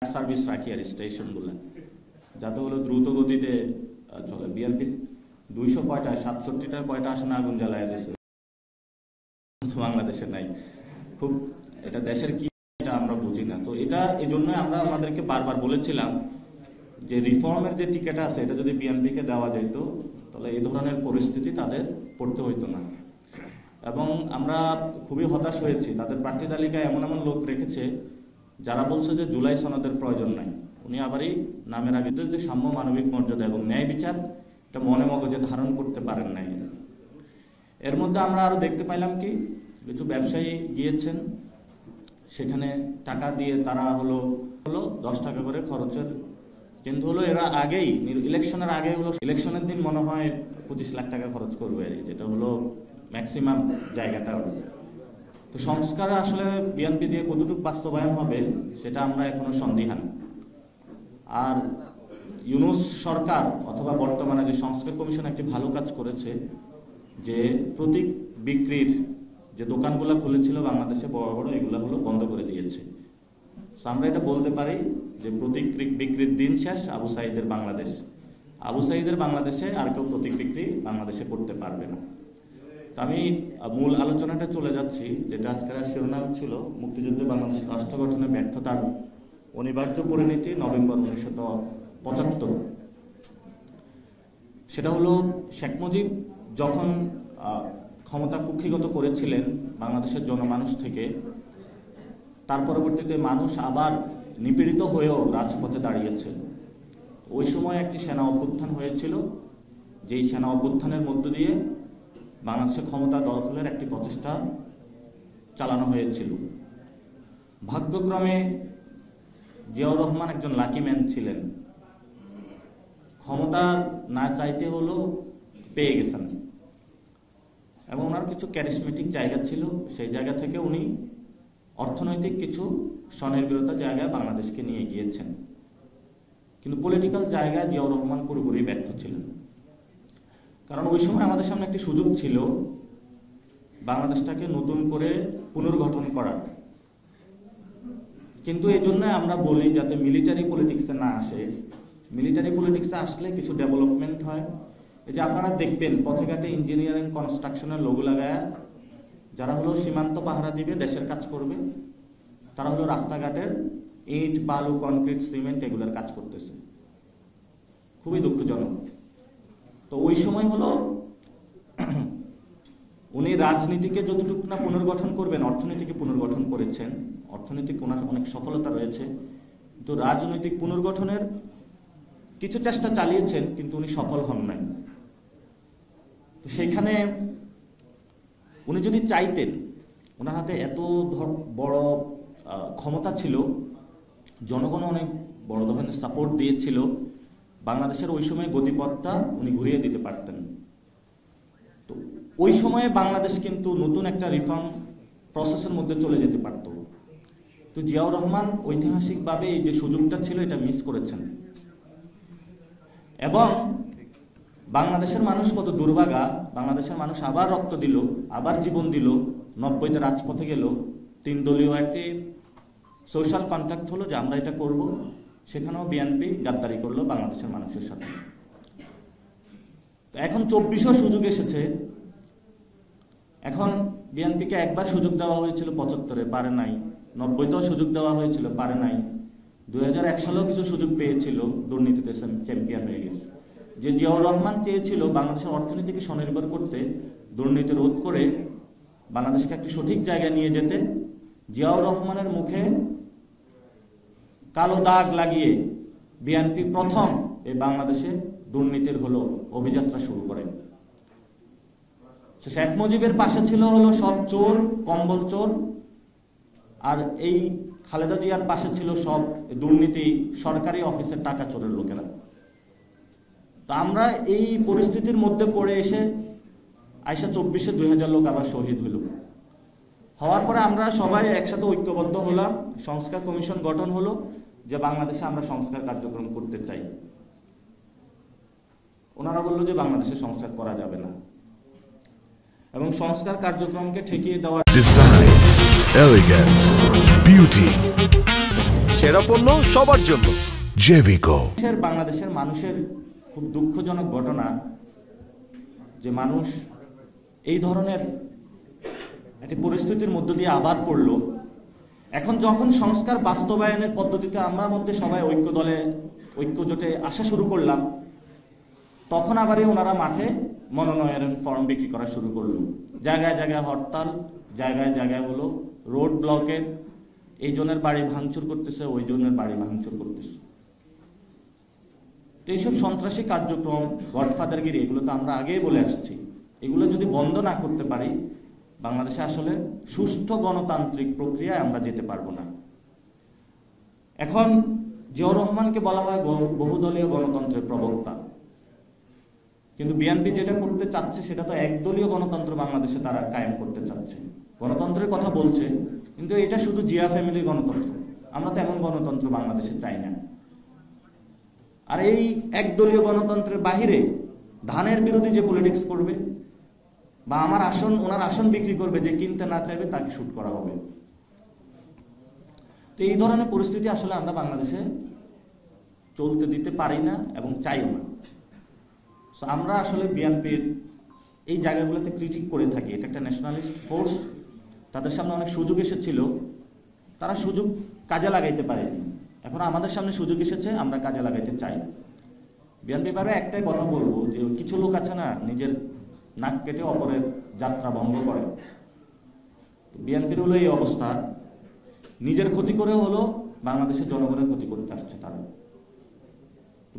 Service রাখি আর স্টেশনগুলো যাতে হলো দ্রুত গতিতে চলে। বিএনপি 200 কয়টা 67টা কয়টা আসনে আগুন জ্বালায় দিয়েছে, বাংলাদেশে নাই। খুব এটা দেশের কি এটা আমরা বুঝি না। তো এটা এই জন্য আমরা আমাদেরকে বারবার বলেছিলাম যে রিফর্মের যে টিকিট আছে এটা যদি বিএনপিকে দেওয়া যেত তাহলে এই ধরনের পরিস্থিতি তাদের পড়তে হইতো না। এবং আমরা খুবই হতাশ হয়েছি, তাদের প্রার্থী তালিকায় এমন এমন লোক রেখেছে যারা বলছে যে জুলাই সনদের প্রয়োজন নাই। উনি আবারই নামের আগে যে সাম্য, মানবিক মর্যাদা এবং ন্যায় বিচার এটা মনে মগজে ধারণ করতে পারেন নাই। এর মধ্যে আমরা আরো দেখতে পাইলাম কি কিছু ব্যবসায়ী গিয়েছেন, সেখানে টাকা দিয়ে তারা হলো 10 টাকা করে খরচের, কিন্তু হলো এরা আগেই ইলেকশনের আগে হলো ইলেকশনের দিন মনে হয় 25 লাখ টাকা খরচ করবে, যেটা হলো ম্যাক্সিমাম জায়গাটা। তো সংস্কার আসলে বিএনপি দিয়ে কতটুকু বাস্তবায়ন হবে সেটা আমরা এখনো সন্দিহান। আর ইউনূস সরকার অথবা বর্তমানে যে সংস্কার কমিশন একটি ভালো কাজ করেছে যে প্রতীক বিক্রির যে দোকানগুলো খুলেছিল বাংলাদেশে বড় বড়, এগুলো হলো বন্ধ করে দিয়েছে। আমরা এটা বলতে পারি যে প্রতীক বিক্রির দিন শেষ, আবু সাঈদের বাংলাদেশ। আবু সাঈদের বাংলাদেশে আর কেউ প্রতীক বিক্রি বাংলাদেশে করতে পারবে না। আমি মূল আলোচনাটা চলে যাচ্ছি, যেটা আজকের শিরোনাম ছিল মুক্তিযুদ্ধে বাংলাদেশের রাষ্ট্র গঠনে ব্যর্থতার অনিবার্য পরিণতি নভেম্বর 1975। সেটা হলো শেখ মুজিব যখন ক্ষমতা কুক্ষিগত করেছিলেন বাংলাদেশের জনমানুষ থেকে, তার পরবর্তীতে মানুষ আবার নিপীড়িত হয়েও রাজপথে দাঁড়িয়েছে। ওই সময় একটি সেনা অভ্যুত্থান হয়েছিল, যেই সেনা অভ্যুত্থানের মধ্য দিয়ে বাংলাদেশের ক্ষমতা দখলের একটি প্রচেষ্টা চালানো হয়েছিল। ভাগ্যক্রমে জিয়াউর রহমান একজন লাকি ম্যান ছিলেন, ক্ষমতা না চাইতে হলেও পেয়ে গেছেন এবং ওনার কিছু ক্যারিসমেটিক জায়গা ছিল, সেই জায়গা থেকে উনি অর্থনৈতিক কিছু স্বনির্ভরতা জায়গায় বাংলাদেশকে নিয়ে গিয়েছেন। কিন্তু পলিটিক্যাল জায়গায় জিয়াউর রহমান পুরোপুরি ব্যর্থ ছিলেন, কারণ ওই সময় আমাদের সামনে একটি সুযোগ ছিল বাংলাদেশটাকে নতুন করে পুনর্গঠন করার। কিন্তু এই জন্য আমরা বলি যাতে মিলিটারি পলিটিক্সে না আসে। মিলিটারি পলিটিক্সে আসলে কিছু ডেভেলপমেন্ট হয়। এই যে আপনারা দেখবেন পথে ঘাটে ইঞ্জিনিয়ারিং কনস্ট্রাকশনের লোগো লাগায় যারা হলো সীমান্ত পাহারা দিবে, দেশের কাজ করবে, তারা হলো রাস্তাঘাটের ইট, বালু, কনক্রিট, সিমেন্ট এগুলোর কাজ করতেছে। খুবই দুঃখজনক। তো ওই সময় হলো উনি রাজনীতিকে যতটুকু না পুনর্গঠন করবেন, অর্থনীতিকে পুনর্গঠন করেছেন। অর্থনৈতিক ওনার অনেক সফলতা রয়েছে, কিন্তু রাজনৈতিক পুনর্গঠনের কিছু চেষ্টা চালিয়েছেন, কিন্তু উনি সফল হন নাই। তো সেখানে উনি যদি চাইতেন, ওনার হাতে এত বড় ক্ষমতা ছিল, জনগণ অনেক বড় ধরনের সাপোর্ট দিয়েছিল, বাংলাদেশের ওই সময় গতিপথটা উনি ঘুরিয়ে দিতে পারতেন। তো ওই সময়ে বাংলাদেশ কিন্তু নতুন একটা রিফর্ম প্রসেসের মধ্যে চলে যেতে পারত। তো জিয়াউর রহমান ঐতিহাসিকভাবে এই যে সুযোগটা ছিল এটা মিস করেছেন। এবং বাংলাদেশের মানুষ কত দুর্ভাগা, বাংলাদেশের মানুষ আবার রক্ত দিল, আবার জীবন দিল, 90-তে রাজপথে গেল, 3 দলীয় একটি সোশ্যাল কন্ট্রাক্ট হলো যে আমরা এটা করব। সেখানেও বিএনপি গাদ্দারি করলো বাংলাদেশের মানুষের সাথে। তো এখন 24-ও সুযোগ এসেছে। এখন বিএনপিকে একবার সুযোগ দেওয়া হয়েছিল 75-এ, পারে নাই। 90-তেও সুযোগ দেওয়া হয়েছিল, পারে নাই। 2001 সালেও কিছু সুযোগ পেয়েছিল, দুর্নীতিতে চ্যাম্পিয়ন হয়ে গেছে। যে জিয়াউর রহমান চেয়েছিল বাংলাদেশের অর্থনীতিকে স্বনির্ভর করতে, দুর্নীতি রোধ করে বাংলাদেশকে একটি সঠিক জায়গায় নিয়ে যেতে, জিয়াউর রহমানের মুখে কালো দাগ লাগিয়ে বিএনপি প্রথম এই বাংলাদেশে দুর্নীতির হলো অভিযাত্রা শুরু করে। শেখ মুজিবের পাশে ছিল হলো সব চোর, কম্বল চোর, আর এই খালেদা জিয়ার পাশে ছিল সব দুর্নীতি, সরকারি অফিসের টাকা চোরের লোকেরা। তো আমরা এই পরিস্থিতির মধ্যে পড়ে এসে আইসা 24-এ 2000 লোক আবার শহীদ হইল। হওয়ার পরে আমরা সবাই একসাথে ঐক্যবদ্ধ হলাম, সংস্কার কমিশন গঠন হলো যে বাংলাদেশে আমরা সংস্কার কার্যক্রম করতে চাই। ওনারা বললো যে বাংলাদেশে সংস্কার করা যাবে না এবং সংস্কার কার্যক্রমকে ঠেকিয়ে দেওয়ার ডিজাইন, এলিগেন্স, বিউটি সেরা পণ্য সবার জন্য। জেভিকো। বাংলাদেশের মানুষের খুব দুঃখজনক ঘটনা যে মানুষ এই ধরনের একটি পরিস্থিতির মধ্য দিয়ে আবার পড়ল। এখন যখন সংস্কার বাস্তবায়নের পদ্ধতিতে আমরা মধ্যে সবাই ঐক্য জোটে আসা শুরু করলাম, তখন আবারই ওনারা মাঠে মনোনয়ন ফর্ম বিক্রি করা শুরু করলো। জায়গায় জায়গায় হরতাল, জায়গায় জায়গায় হলো রোড ব্লকের, এই জনের বাড়ি ভাঙচুর করতেছে, ওই জনের বাড়ি ভাঙচুর করতেছে। তো এইসব সন্ত্রাসী কার্যক্রম, গডফাদারগিরি, এগুলো তো আমরা আগেই বলে আসছি। এগুলো যদি বন্ধ না করতে পারি, বাংলাদেশে আসলে সুষ্ঠু গণতান্ত্রিক প্রক্রিয়ায় আমরা যেতে পারবো না। এখন জিয়াউর রহমানকে বলা হয় বহুদলীয় গণতন্ত্রের প্রবক্তা, কিন্তু বিএনপি যেটা করতে চাচ্ছে সেটা তো একদলীয় গণতন্ত্র বাংলাদেশে তারা কায়েম করতে চাচ্ছে। গণতন্ত্রের কথা বলছে, কিন্তু এটা শুধু জিয়া ফ্যামিলির গণতন্ত্র। আমরা তো এমন গণতন্ত্র বাংলাদেশে চাই না। আর এই একদলীয় গণতন্ত্রের বাহিরে ধানের বিরোধী যে পলিটিক্স করবে বা ওনার আসন বিক্রি করবে, যে কিনতে না চাইবে তাকে শুট করা হবে। তো এই ধরনের পরিস্থিতি আসলে আমরা বাংলাদেশে চলতে দিতে পারি না এবং চাইও না। আমরা আসলে বিএনপির এই জায়গাগুলোতে ক্রিটিক করে থাকি। এটা একটা ন্যাশনালিস্ট ফোর্স, তাদের সামনে অনেক সুযোগ এসেছিল, তারা সুযোগ কাজে লাগাইতে পারেনি। এখন আমাদের সামনে সুযোগ এসেছে, আমরা কাজে লাগাইতে চাই। বিএনপি ভাবে একটাই কথা বলবো, যে কিছু লোক আছে না, নিজের নাক কেটে অপরের যাত্রা ভঙ্গ করে। বিএনপির হলো এই অবস্থা, নিজের ক্ষতি করে হলো বাংলাদেশের জনগণের ক্ষতি করতে আসছে তারা।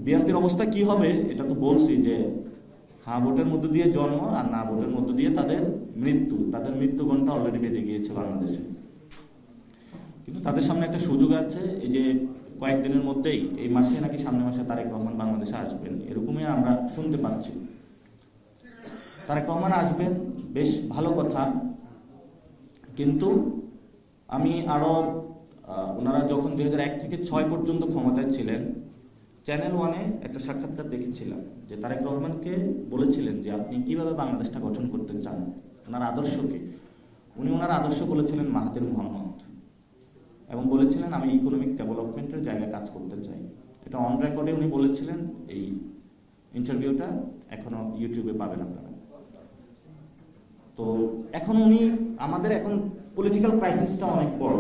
বিএনপির অবস্থা কি হবে এটা তো বলছি, যে হ্যাঁ ভোটের মধ্য দিয়ে জন্ম আর না ভোটের মধ্য দিয়ে তাদের মৃত্যু। তাদের মৃত্যু ঘন্টা অলরেডি বেজে গিয়েছে বাংলাদেশে। কিন্তু তাদের সামনে একটা সুযোগ আছে, এই যে কয়েকদিনের মধ্যেই, এই মাসে নাকি সামনের মাসে তারেক রহমান বাংলাদেশে আসবেন, এরকমই আমরা শুনতে পাচ্ছি। তারেক রহমান আসবেন, বেশ ভালো কথা। কিন্তু আমি আরো ওনারা যখন 2001 থেকে 6 পর্যন্ত ক্ষমতায় ছিলেন, চ্যানেল 1-এ একটা সাক্ষাৎকার দেখেছিলাম, যে তারেক রহমানকে বলেছিলেন যে আপনি কিভাবে বাংলাদেশটা গঠন করতে চান, ওনার আদর্শকে। উনি ওনার আদর্শ বলেছিলেন মাহাতির মোহাম্মদ, এবং বলেছিলেন আমি ইকোনমিক ডেভেলপমেন্টের জায়গায় কাজ করতে চাই। এটা অন রেকর্ডে উনি বলেছিলেন। এই ইন্টারভিউটা এখনো ইউটিউবে পাবেন আপনারা। তো এখন আমাদের এখন পলিটিক্যাল ক্রাইসিসটা অনেক বড়,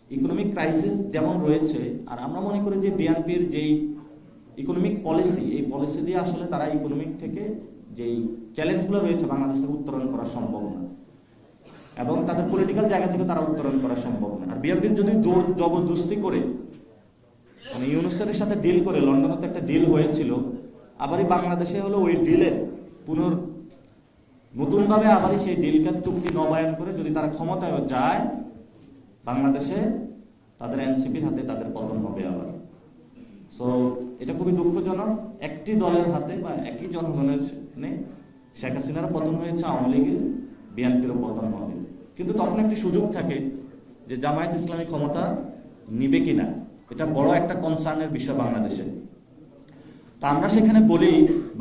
ইকোনমিক ক্রাইসিস যেমন রয়েছে। আর আমরা মনে করি যে বিএনপির যেই ইকোনমিক পলিসি, এই পলিসি দিয়ে আসলে তারা ইকোনমিক থেকে যেই চ্যালেঞ্জগুলো রয়েছে বাংলাদেশকে উত্তরণ করা সম্ভব না, এবং তাদের পলিটিক্যাল জায়গা থেকে তারা উত্তরণ করা সম্ভব না। আর বিএনপির যদি জোর জবরদস্তি করে, মানে ইউনুসের সাথে ডিল করে, লন্ডনে তো একটা ডিল হয়েছিল, আবারই বাংলাদেশে হলো ওই ডিলের নতুনভাবে আবারই সেই ডিলকে চুক্তি নবায়ন করে যদি তারা ক্ষমতায় যায়, বাংলাদেশে তাদের এনসিপির হাতে তাদের পতন হবে আবার। সো এটা খুবই দুঃখজনক। একটি দলের হাতে বা একই জনগণের শেখ হাসিনার পতন হয়েছে, আওয়ামী লীগের, বিএনপিরও পতন হবে। কিন্তু তখন একটি সুযোগ থাকে যে জামায়াত ইসলামী ক্ষমতা নিবে কিনা, এটা বড় একটা কনসার্নের বিষয় বাংলাদেশে। তা আমরা সেখানে বলি,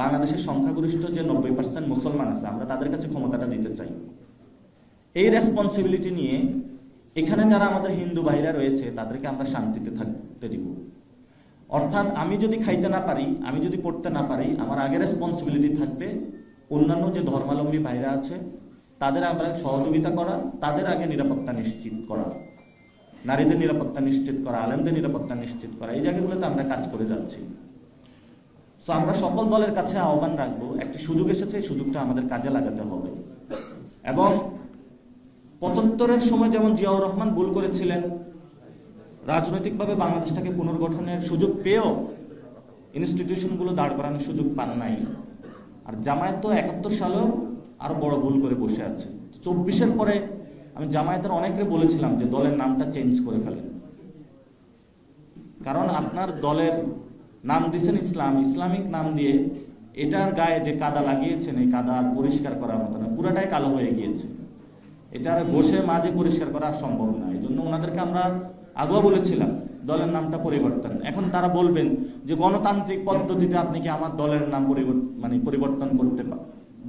বাংলাদেশের সংখ্যাগরিষ্ঠ যে 90% মুসলমান আছে, আমরা তাদের কাছে ক্ষমতাটা দিতে চাই। এই রেসপন্সিবিলিটি নিয়ে এখানে যারা আমাদের হিন্দু ভাইরা রয়েছে তাদেরকে আমরা শান্তিতে থাকতে দিব। অর্থাৎ আমি যদি খাইতে না পারি, আমি যদি পড়তে না পারি, আমার আগে রেসপন্সিবিলিটি থাকবে অন্যান্য যে ধর্মাবলম্বী ভাইরা আছে তাদের আমরা সহযোগিতা করা, তাদের আগে নিরাপত্তা নিশ্চিত করা, নারীদের নিরাপত্তা নিশ্চিত করা, আলেমদের নিরাপত্তা নিশ্চিত করা। এই জায়গাগুলোতে আমরা কাজ করে যাচ্ছি। সো আমরা সকল দলের কাছে আহ্বান রাখবো, একটি সুযোগ এসেছে, এই সুযোগটা আমাদের কাজে লাগাতে হবে। এবং 75-এর সময় যেমন জিয়াউর রহমান ভুল করেছিলেন, রাজনৈতিকভাবে বাংলাদেশটাকে পুনর্গঠনের সুযোগ পেয়েও ইনস্টিটিউশনগুলো দাঁড় করানোর সুযোগ পান নাই। আর জামায়াত তো 71 সালেও আরো বড় ভুল করে বসে আছে। 24-এর পরে আমি জামায়াতের অনেককে বলেছিলাম যে দলের নামটা চেঞ্জ করে ফেলেন, কারণ আপনার দলের নাম দিয়েছেন ইসলামিক নাম দিয়ে, এটার গায়ে যে কাদা লাগিয়েছেন, এই কাদা পরিষ্কার করার মতো না, পুরাটাই কালো হয়ে গিয়েছে। এটা আর বসে মাঝে পরিষ্কার করা সম্ভব না। এই জন্য ওনাদেরকে আমরা আগেও বলেছিলাম দলের নামটা পরিবর্তন। এখন তারা বলবেন যে গণতান্ত্রিক পদ্ধতিতে আপনি কি আমার দলের নাম পরিবর্তন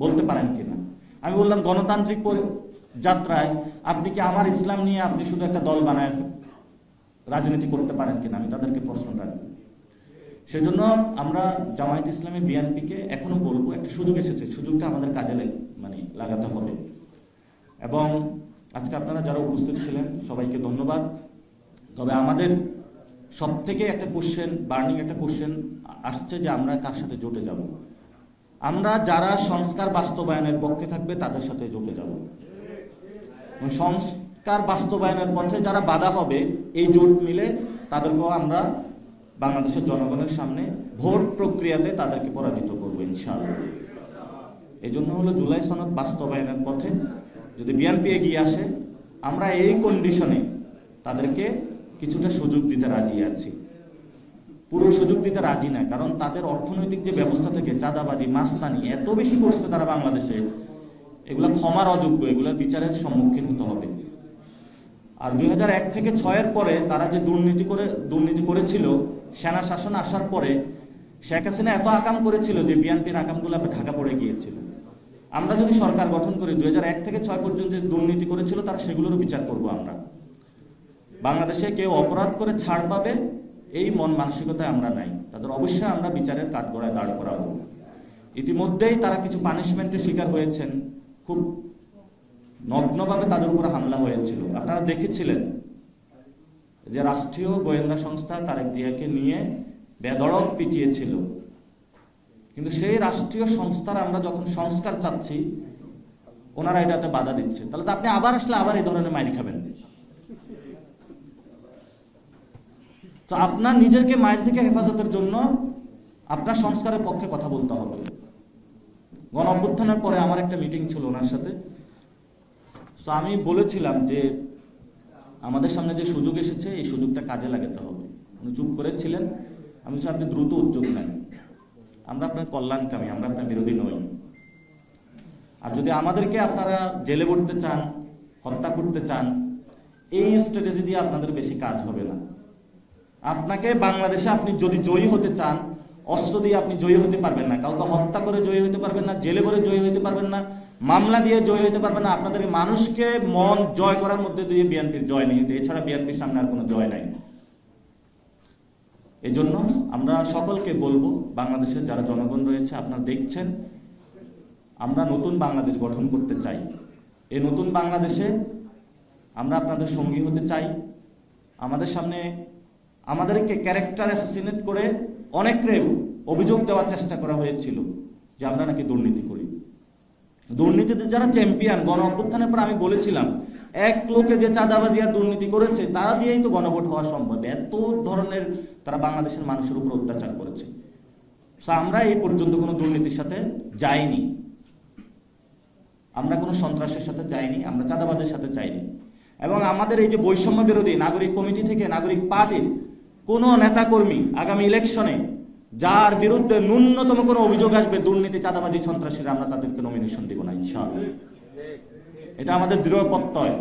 বলতে পারেন কিনা। আমি বললাম গণতান্ত্রিক যাত্রায় আপনি কি আমার ইসলাম নিয়ে আপনি শুধু একটা দল বানায় রাজনীতি করতে পারেন কিনা, আমি তাদেরকে প্রশ্ন রাখবো। সেজন্য আমরা জামায়াত ইসলামী বিএনপিকে এখনো বলবো, একটা সুযোগ এসেছে, সুযোগটা আমাদের কাজে লাগাতে হবে। এবং আজকে আপনারা যারা উপস্থিত ছিলেন সবাইকে ধন্যবাদ। তবে আমাদের সব থেকে একটা কোশ্চেন, বার্নিং একটা কোশ্চেন আসছে যে আমরা কার সাথে জোটে যাব। আমরা যারা সংস্কার বাস্তবায়নের পক্ষে থাকবে তাদের সাথে জোটে যাব। সংস্কার বাস্তবায়নের পথে যারা বাধা হবে এই জোট মিলে তাদেরকেও আমরা বাংলাদেশের জনগণের সামনে ভোট প্রক্রিয়াতে তাদেরকে পরাজিত করবো ইনশাআল্লাহ। এই জন্য হলো জুলাই সনদ বাস্তবায়নের পথে যদি বিএনপি এগিয়ে আসে, আমরা এই কন্ডিশনে তাদেরকে কিছুটা সুযোগ দিতে রাজি আছি। পুরো সুযোগ দিতে রাজি না, কারণ তাদের অর্থনৈতিক যে ব্যবস্থা থেকে চাঁদাবাজি, মাস্তানি এত বেশি করছে তারা বাংলাদেশে, এগুলো ক্ষমার অযোগ্য, এগুলোর বিচারের সম্মুখীন হতে হবে। আর 2001 থেকে 6-এর পরে তারা যে দুর্নীতি করেছিল, সেনা শাসন আসার পরে শেখ হাসিনা এত আকাম করেছিল যে বিএনপির আকামগুলো ঢাকা পড়ে গিয়েছিল। আমরা যদি সরকার গঠন করি 2001 থেকে 6 পর্যন্ত যে দুর্নীতি করেছিল তারা সেগুলোরও বিচার করব আমরা। বাংলাদেশে কেউ অপরাধ করে ছাড় পাবে এই মন মানসিকতায় আমরা নাই, তাদের অবশ্যই আমরা বিচারের কাঠগড়ায় দাঁড় করাবো। ইতিমধ্যেই তারা কিছু পানিশমেন্টের শিকার হয়েছেন, খুব নগ্নভাবে তাদের উপর হামলা হয়েছিল। আপনারা দেখেছিলেন যে রাষ্ট্রীয় গোয়েন্দা সংস্থা তারেক জিয়াকে নিয়ে বেধড়ক পিটিয়েছিল, কিন্তু সেই রাষ্ট্রীয় সংস্থার আমরা যখন সংস্কার চাচ্ছি ওনারা এটাতে বাধা দিচ্ছে। তাহলে তো আপনি আবার আসলে আবার এই ধরনের মাইর খাবেন। তো আপনার নিজেকে মায়ের থেকে হেফাজতের জন্য আপনার সংস্কারের পক্ষে কথা বলতে হবে। গণ অভ্যুত্থানের পরে আমার একটা মিটিং ছিল ওনার সাথে, তো আমি বলেছিলাম যে আমাদের সামনে যে সুযোগ এসেছে এই সুযোগটা কাজে লাগাতে হবে। উনি চুপ করেছিলেন। আমি বলছি আপনি দ্রুত উদ্যোগ নেন, আমরা আপনার কল্যাণকামী, আমরা আপনার বিরোধী নই। আর যদি আমাদেরকে আপনারা জেলে ভরতে চান, হত্যা করতে চান, এই স্ট্র্যাটেজি দিয়ে আপনাদের বেশি কাজ হবে না। আপনাকে বাংলাদেশে আপনি যদি জয়ী হতে চান, অস্ত্র দিয়ে আপনি জয়ী হতে পারবেন না, কাউকে হত্যা করে জয়ী হতে পারবেন না, জেলে ভরে জয়ী হতে পারবেন না, মামলা দিয়ে জয়ী হতে পারবেন না। আপনাদের মানুষকে মন জয় করার মধ্যে দিয়ে বিএনপির জয় নেই, এছাড়া বিএনপির সামনে আর কোনো জয় নাই। এই জন্য আমরা সকলকে বলবো, বাংলাদেশের যারা জনগণ রয়েছে আপনারা দেখছেন, আমরা নতুন বাংলাদেশ গঠন করতে চাই। এই নতুন বাংলাদেশে আমরা আপনাদের সঙ্গী হতে চাই। আমাদের সামনে আমাদেরকে ক্যারেক্টার অ্যাসাসিনেট করে অনেকরে অভিযোগ দেওয়ার চেষ্টা করা হয়েছিল যে আমরা নাকি দুর্নীতি করি। দুর্নীতিতে যারা চ্যাম্পিয়ন, গণ অভ্যুত্থানের পর আমি বলেছিলাম এক লোকে যে চাঁদাবাজি আর দুর্নীতি করেছে তারা দিয়েই তো গণভোট হওয়া সম্ভব। এত ধরনের তারা বাংলাদেশের মানুষের উপর অত্যাচার করেছে। আমরা এই পর্যন্ত কোনো দুর্নীতির সাথে যাইনি, আমরা কোনো সন্ত্রাসের সাথে যাইনি, আমরা চাঁদাবাজের সাথে যাইনি। এবং আমাদের এই যে বৈষম্য বিরোধী নাগরিক কমিটি থেকে নাগরিক পার্টির কোনো নেতাকর্মী আগামী ইলেকশনে যার বিরুদ্ধে ন্যূনতম কোনো অভিযোগ আসবে দুর্নীতি, চাঁদাবাজি, সন্ত্রাসীরা, আমরা তাদেরকে নমিনেশন দিব না ইনশাআল্লাহ। এটা আমাদের দৃঢ় প্রত্যয়।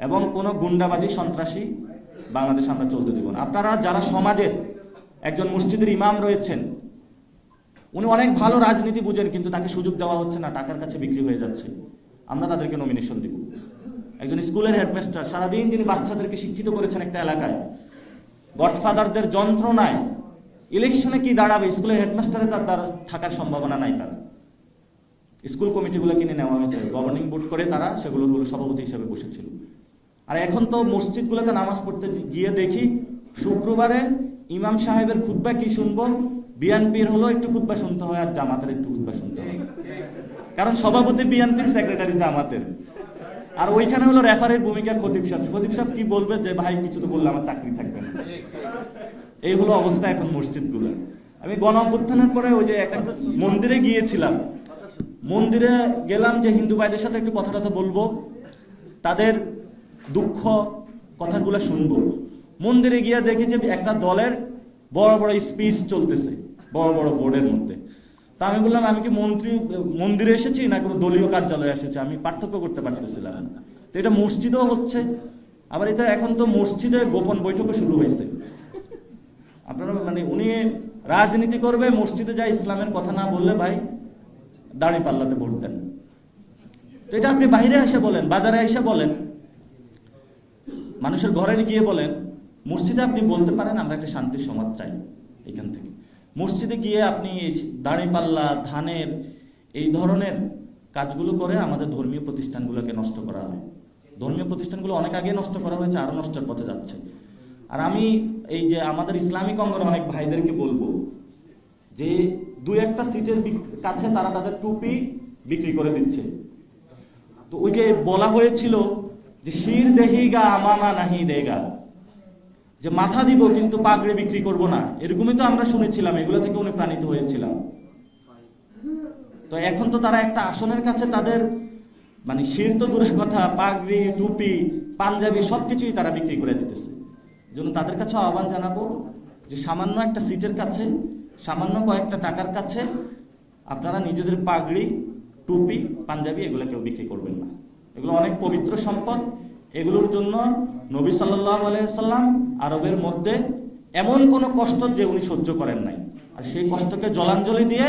এবং কোনো গুন্ডাবাজি, সন্ত্রাসী বাংলাদেশে আমরা চলতে দেব না। আপনারা যারা সমাজের একজন মসজিদের ইমাম রয়েছেন, উনি অনেক ভালো রাজনীতি বুঝেন, কিন্তু তাকে সুযোগ দেওয়া হচ্ছে না, টাকার কাছে বিক্রি হয়ে যাচ্ছে, আমরা তাদেরকে নমিনেশন দিব। একজন স্কুলের হেডমাস্টার, সারাদিন যিনি বাচ্চাদেরকে শিক্ষিত করেছেন একটা এলাকায়, গডফাদারদের যন্ত্রণায় ইলেকশনে কি দাঁড়াবে স্কুলের হেডমাস্টারে তার দ্বারা থাকার সম্ভাবনা নাই। তার স্কুল কমিটিগুলো কিনে নেওয়া হয়েছে, গভর্নিং বোর্ড করে তারা সেগুলোর হলো সভাপতি হিসেবে বসেছিল। আর এখন তো মসজিদগুলোতে নামাজ পড়তে গিয়ে দেখি শুক্রবারে ইমাম সাহেবের খুতবা কি শুনবো, বিএনপির হলো একটু খুতবা শুনতে হয় আর জামাতের একটু খুতবা শুনতে হয়, কারণ সভাপতি বিএনপির, সেক্রেটারি জামাতের। আর ওইখানে হলো রেফারির ভূমিকা খতিব সাহেব। খতিব সাহেব কি বলবে যে ভাই কিছু তো বললে আমার চাকরি থাকবে না। এই হলো অবস্থা এখন মসজিদগুলো। আমি গণ অভ্যুত্থানের পরে ওই যে একটা মন্দিরে গিয়েছিলাম, মন্দিরে গেলাম যে হিন্দু ভাইদের সাথে একটু কথাটা তো বলবো, তাদের দুঃখ কথাগুলো শুনবো। মন্দিরে গিয়ে দেখি যে একটা দলের বড় বড় স্পিচ চলতেছে বড় বড় বোর্ডের মধ্যে। তা আমি বললাম আমি কি মন্দিরে এসেছি না কোনো দলীয় কার্যালয়ে এসেছি, আমি পার্থক্য করতে পারতেছিলাম না। তো এটা মসজিদেও হচ্ছে, আবার এটা এখন তো মসজিদে গোপন বৈঠকও শুরু হয়েছে। আপনারা মানে উনি রাজনীতি করবে, মসজিদে যায় ইসলামের কথা না বললে ভাই দাড়ি পাল্লাতে ভোট দেন। তো এটা আপনি বাইরে এসে বলেন, বাজারে এসে বলেন, মানুষের ঘরে গিয়ে বলেন, মসজিদে আপনি বলতে পারেন আমরা একটা শান্তির সমাজ চাই। এখান থেকে মসজিদে গিয়ে আপনি দাঁড়িপাল্লা, ধানের এই ধরনের কাজগুলো করে আমাদের ধর্মীয় প্রতিষ্ঠানগুলোকে নষ্ট করা হয়। ধর্মীয় প্রতিষ্ঠানগুলো অনেক আগে নষ্ট করা হয়েছে, আরো নষ্টের পথে যাচ্ছে। আর আমি এই যে আমাদের ইসলামিক অঙ্গনে অনেক ভাইদেরকে বলবো যে 2-1টা সিটের কাছে তারা তাদের টুপি বিক্রি করে দিচ্ছে। তো ওই যে বলা হয়েছিল যে শির দেহিগা আমামা নাহি দেগা, যে মাথা দিব কিন্তু পাগড়ি বিক্রি করব না, এরকমই তো আমরা শুনেছিলাম, এগুলো থেকে অনুপ্রাণিত হয়েছিলাম। তো এখন তো তারা একটা আসনের কাছে তাদের মানে শির তো দূরের কথা, পাগড়ি, টুপি, পাঞ্জাবি সবকিছুই তারা বিক্রি করে দিতেছে। জন্য তাদের কাছে আহ্বান জানাবো যে সামান্য একটা সিটের কাছে, সামান্য কয়েকটা টাকার কাছে আপনারা নিজেদের পাগড়ি, টুপি, পাঞ্জাবি এগুলো কেউ বিক্রি করবেন না। এগুলো অনেক পবিত্র সম্পদ। এগুলোর জন্য নবী সাল্লাল্লাহু আলাইহি ওয়াসাল্লাম আরবের মধ্যে এমন কোনো কষ্ট যে উনি সহ্য করেন নাই, আর সেই কষ্টকে জলাঞ্জলি দিয়ে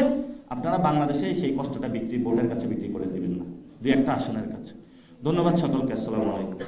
আপনারা বাংলাদেশে সেই কষ্টটা বোর্ডের কাছে বিক্রি করে দিবেন না, 2-1টা আসনের কাছে। ধন্যবাদ সকলকে। আসসালামু আলাইকুম।